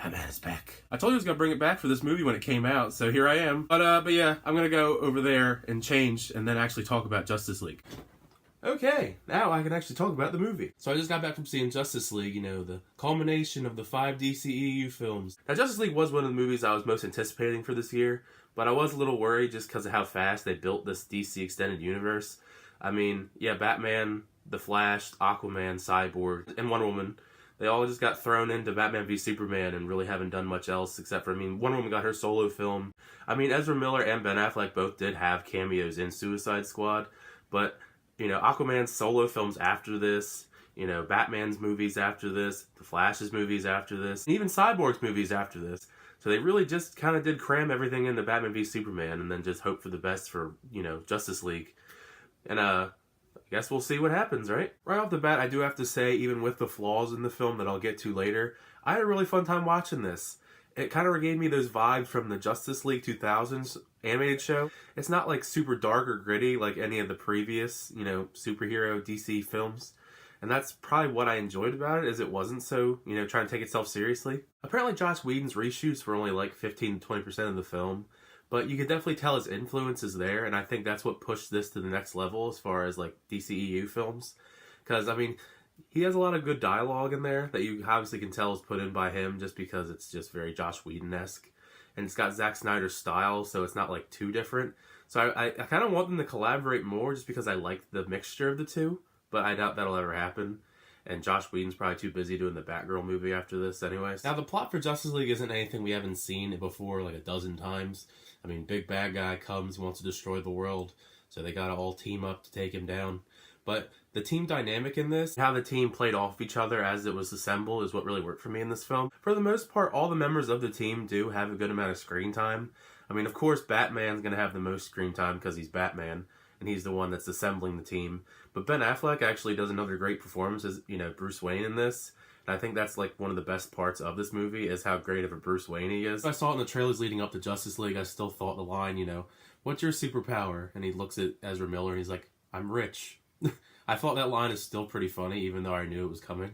Batman is back. I told you I was gonna bring it back for this movie when it came out, so here I am. But yeah, I'm gonna go over there and change and then actually talk about Justice League. Okay, now I can actually talk about the movie. So I just got back from seeing Justice League, you know, the culmination of the 5 DCEU films. Now, Justice League was one of the movies I was most anticipating for this year, but I was a little worried just because of how fast they built this DC extended universe. I mean, yeah, Batman, The Flash, Aquaman, Cyborg, and Wonder Woman, they all just got thrown into Batman v Superman and really haven't done much else except for, I mean, Wonder Woman got her solo film. I mean, Ezra Miller and Ben Affleck both did have cameos in Suicide Squad, but you know, Aquaman's solo films after this, you know, Batman's movies after this, The Flash's movies after this, and even Cyborg's movies after this. So they really just kind of did cram everything into Batman v Superman and then just hope for the best for, you know, Justice League. And I guess we'll see what happens, right? Right off the bat, I do have to say, even with the flaws in the film that I'll get to later, I had a really fun time watching this. It kind of gave me those vibes from the Justice League 2000s animated show. It's not like super dark or gritty like any of the previous, you know, superhero DC films. And that's probably what I enjoyed about it, is it wasn't so, you know, trying to take itself seriously. Apparently Joss Whedon's reshoots were only like 15 to 20% of the film, but you could definitely tell his influence is there, and I think that's what pushed this to the next level as far as like DCEU films. Because, I mean, he has a lot of good dialogue in there that you obviously can tell is put in by him just because it's just very Joss Whedon-esque. And it's got Zack Snyder's style, so it's not like too different. So I kind of want them to collaborate more just because I like the mixture of the two, but I doubt that'll ever happen. And Joss Whedon's probably too busy doing the Batgirl movie after this anyways. Now, the plot for Justice League isn't anything we haven't seen before like a dozen times. I mean, big bad guy comes and wants to destroy the world, so they gotta all team up to take him down. But the team dynamic in this, how the team played off each other as it was assembled, is what really worked for me in this film. For the most part, all the members of the team do have a good amount of screen time. I mean, of course, Batman's going to have the most screen time because he's Batman, and he's the one that's assembling the team. But Ben Affleck actually does another great performance as, you know, Bruce Wayne in this. And I think that's like one of the best parts of this movie is how great of a Bruce Wayne he is. I saw it in the trailers leading up to Justice League, I still thought the line, you know, what's your superpower? And he looks at Ezra Miller and he's like, I'm rich. I thought that line is still pretty funny, even though I knew it was coming.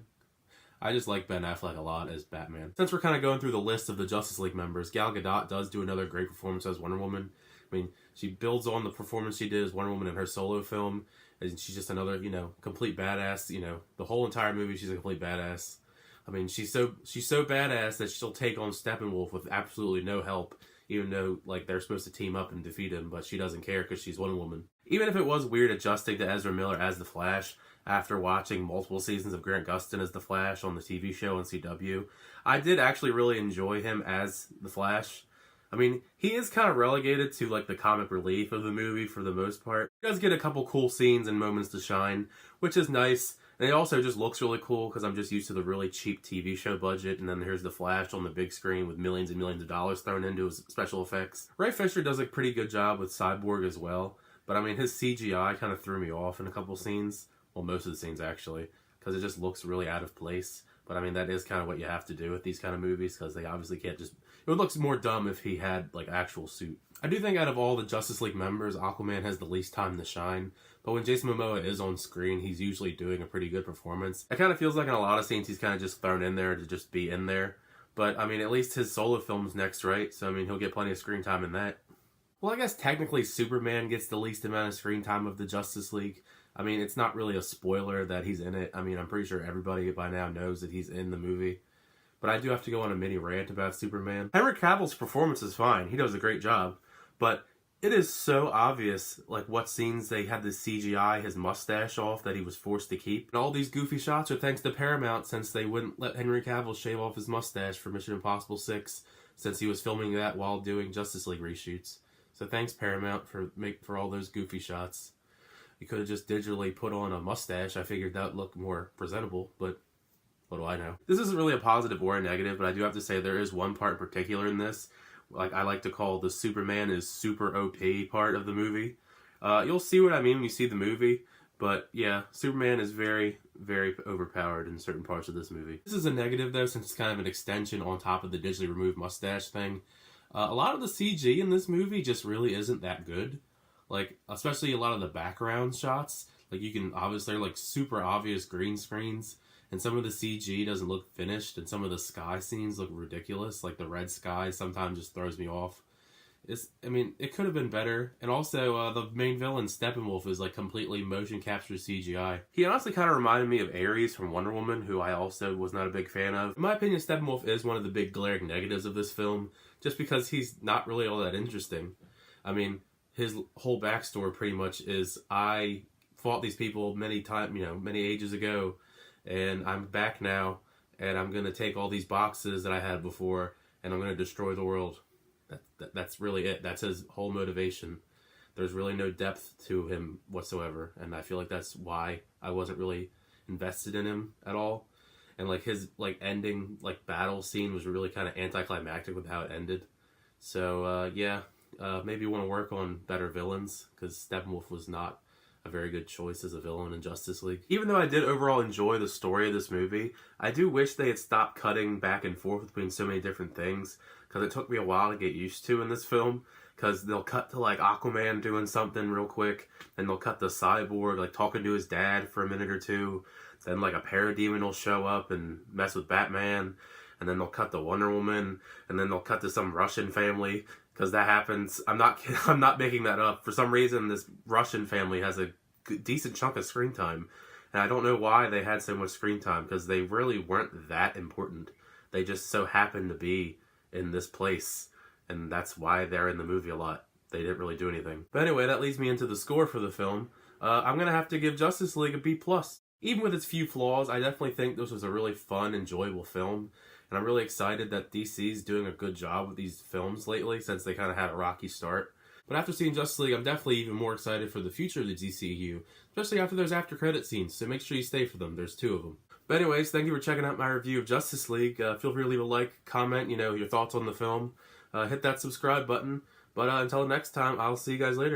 I just like Ben Affleck a lot as Batman. Since we're kind of going through the list of the Justice League members, Gal Gadot does do another great performance as Wonder Woman. I mean, she builds on the performance she did as Wonder Woman in her solo film, and she's just another, you know, complete badass. You know, the whole entire movie, she's a complete badass. I mean, she's so badass that she'll take on Steppenwolf with absolutely no help, even though, like, they're supposed to team up and defeat him, but she doesn't care because she's Wonder Woman. Even if it was weird adjusting to Ezra Miller as the Flash, after watching multiple seasons of Grant Gustin as the Flash on the TV show on CW, I did actually really enjoy him as the Flash. I mean, he is kind of relegated to, like, the comic relief of the movie for the most part. He does get a couple cool scenes and moments to shine, which is nice. And it also just looks really cool because I'm just used to the really cheap TV show budget, and then here's the Flash on the big screen with millions and millions of dollars thrown into his special effects. Ray Fisher does a pretty good job with Cyborg as well, but I mean, his CGI kind of threw me off in a couple scenes. Well, most of the scenes actually, because it just looks really out of place. But I mean, that is kind of what you have to do with these kind of movies, because they obviously can't just... It would look more dumb if he had, like, actual suit. I do think out of all the Justice League members, Aquaman has the least time to shine. But when Jason Momoa is on screen, he's usually doing a pretty good performance. It kind of feels like in a lot of scenes he's kind of just thrown in there to just be in there. But, I mean, at least his solo film's next, right? So, I mean, he'll get plenty of screen time in that. Well, I guess technically Superman gets the least amount of screen time of the Justice League. I mean, it's not really a spoiler that he's in it. I mean, I'm pretty sure everybody by now knows that he's in the movie. But I do have to go on a mini rant about Superman. Henry Cavill's performance is fine. He does a great job. But it is so obvious, like, what scenes they had to CGI his mustache off that he was forced to keep. And all these goofy shots are thanks to Paramount, since they wouldn't let Henry Cavill shave off his mustache for Mission Impossible 6, since he was filming that while doing Justice League reshoots. So thanks, Paramount, for all those goofy shots. You could have just digitally put on a mustache. I figured that would look more presentable, but what do I know? This isn't really a positive or a negative, but I do have to say there is one part in particular in this, like I like to call the Superman is super OP part of the movie. You'll see what I mean when you see the movie, but yeah, Superman is very, very overpowered in certain parts of this movie. This is a negative though, since it's kind of an extension on top of the digitally removed mustache thing. A lot of the CG in this movie just really isn't that good. Like, especially a lot of the background shots. Like, you can obviously, they're like super obvious green screens. and some of the CG doesn't look finished, and some of the sky scenes look ridiculous, like the red sky sometimes just throws me off. It could have been better. And also, the main villain, Steppenwolf, is like completely motion capture CGI. He honestly kind of reminded me of Ares from Wonder Woman, who I also was not a big fan of. In my opinion, Steppenwolf is one of the big glaring negatives of this film, just because he's not really all that interesting. I mean, his whole backstory pretty much is, I fought these people many ages ago, and I'm back now, and I'm going to take all these boxes that I had before, and I'm going to destroy the world. That's really it. That's his whole motivation. There's really no depth to him whatsoever, and I feel like that's why I wasn't really invested in him at all. And like his ending battle scene was really kind of anticlimactic with how it ended. So maybe you want to work on better villains, because Steppenwolf was not a very good choice as a villain in Justice League. Even though I did overall enjoy the story of this movie, I do wish they had stopped cutting back and forth between so many different things, because it took me a while to get used to in this film, because they'll cut to Aquaman doing something real quick, and they'll cut to Cyborg talking to his dad for a minute or two, then a parademon will show up and mess with Batman, and then they'll cut to Wonder Woman, and then they'll cut to some Russian family, because that happens. I'm not making that up. For some reason, this Russian family has a decent chunk of screen time, and I don't know why they had so much screen time, because they really weren't that important. They just so happened to be in this place, and that's why they're in the movie a lot. They didn't really do anything. But anyway, that leads me into the score for the film. I'm gonna have to give Justice League a B+. Even with its few flaws, I definitely think this was a really fun, enjoyable film. And I'm really excited that DC's doing a good job with these films lately, since they kind of had a rocky start. But after seeing Justice League, I'm definitely even more excited for the future of the DCEU, especially after those after-credit scenes, so make sure you stay for them. There's 2 of them. But anyways, thank you for checking out my review of Justice League. Feel free to leave a like, comment, your thoughts on the film. Hit that subscribe button. But until next time, I'll see you guys later.